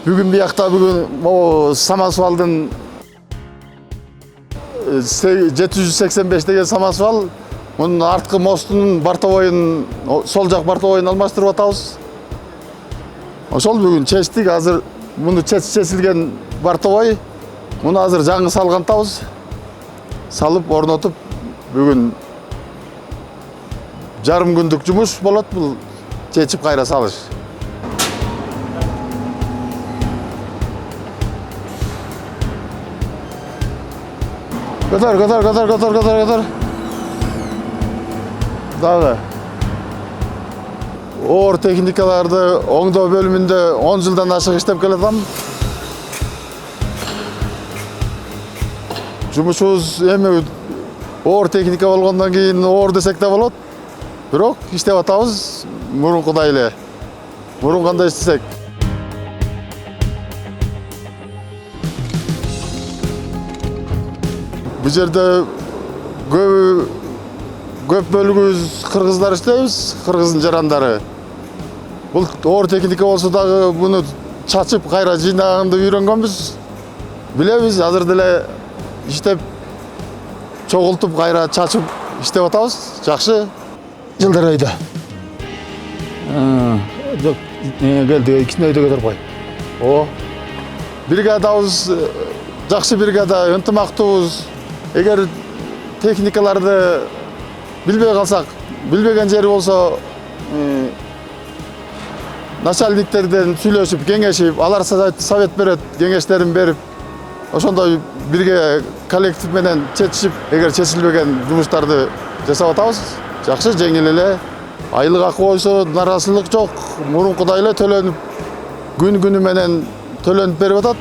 Бүгін биякта бүгін самосвалдың 785 деген самосвал, мұның артқы мостының бортовойын, сол жақ бортовойын алмастырып атабыз. Ошол бүгін чечтик, азыр мұны чесилген бортовой, мұны азыр жаңы салгантабыз. Салып, орнотуп, бүгін жарым күндүк жумуш болот, бұл чечип кайра салыш. Көтөр. Дагы. Оор техникаларды оңдоо бөлүмүндө 10 жылдан ашык иштеп келатам. Жумушубуз эми оор техника болгондон кийин оор десек да болот. Бирок иштеп атабыз мурункудай эле. Мурун кандай иштесек. Бұл жерде көп бөлігіміз қырғыздар іштейміз, қырғыздың жарандары. Бұл оор техника болса дағы бұны чачып қайра жинағанды үйренгенбіз. Білеміз, азыр деле иштеп чогултуп кайра чачып иштеп атабыз. Жакшы. Жылдар айда. Келди, икисин өйдө көтөрүп кой. О. Бригадабыз жакшы бригада, ынтымактуубуз. Эгер техникаларды билбей калсак, билбеген жери болсо, начальниктерден сүйлөшүп, кеңешип, алар совет берет, кеңештерин берип, ошондой бирге коллектив менен чечишип, эгер чечилбеген жумуштарды жасап атабыз. Жакшы, жеңил эле. Айлык акы бойынша наразылык жок. Мурункудай эле төлөнүп, күн менен төлөнүп берип атат.